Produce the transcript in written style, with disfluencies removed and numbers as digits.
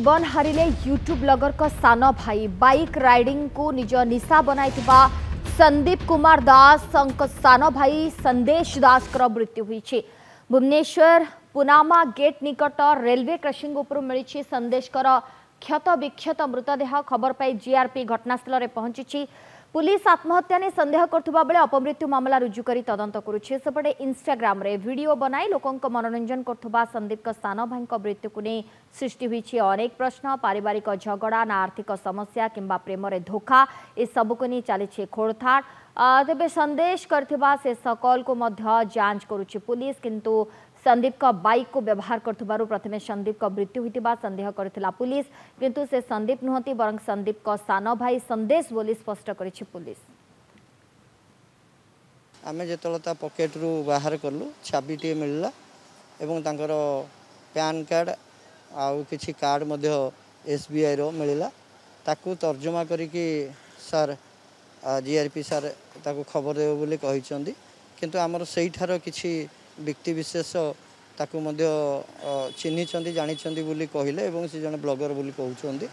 जीवन हारिले YouTube blogger का सान भाई बाइक राइडिंग को निज निशा बनाइथिबा संदीप कुमार दास सान भाई संदेश दास कर मृत्यु होईछि। भुवनेश्वर पुनामा गेट निकट रेलवे क्रॉसिंग उपर मिली संदेश कर क्षत विक्षत मृतदेह खबर पाई जीआरपी घटनास्थल में पहुंची। पुलिस आत्महत्या ने संदेह करथुबा बेले अपमृत्यु मामला रुजु करी तदंत करुछि। सेपटे इंस्टाग्राम रे वीडियो बनाई लोकंक मनोरंजन करथुबा संदीप सान भाई मृत्यु को नहीं सृष्टि होईछि अनेक प्रश्न। पारिवारिक झगड़ा ना आर्थिक समस्या किंबा प्रेम रे धोखा ए सब को नहीं चली खोड़थाड़। तेबे संदेश करथिबा से सकल को मध्य जांच करुछि पुलिस, किंतु संदीप का बाइक को व्यवहार करथुबारु प्रथमे संदीप का मृत्यु होइतिबा संदेह करथिला पुलिस, किंतु से संदीप नुहति बरं संदीप का सान भाई संदेश बोली स्पष्ट करिछि पुलिस। आमे जेतलता पॉकेट रु बाहर करलु चाबी टी मिलला एवं तांकर पैन कार्ड आउ किछि कार्ड मध्य एसबीआई रो मिलला। ताकू तर्जुमा करिकि सर जीआरपी सर ताकू खबर देबो बोली कहिसंदी, किंतु हमर सेइठार किछि व्यक्ति विशेष ताकू मध्य चिन्हिचंदी जानिचंदी बोली कहिले एवं से जने ब्लॉगर बोली कहउचंदी।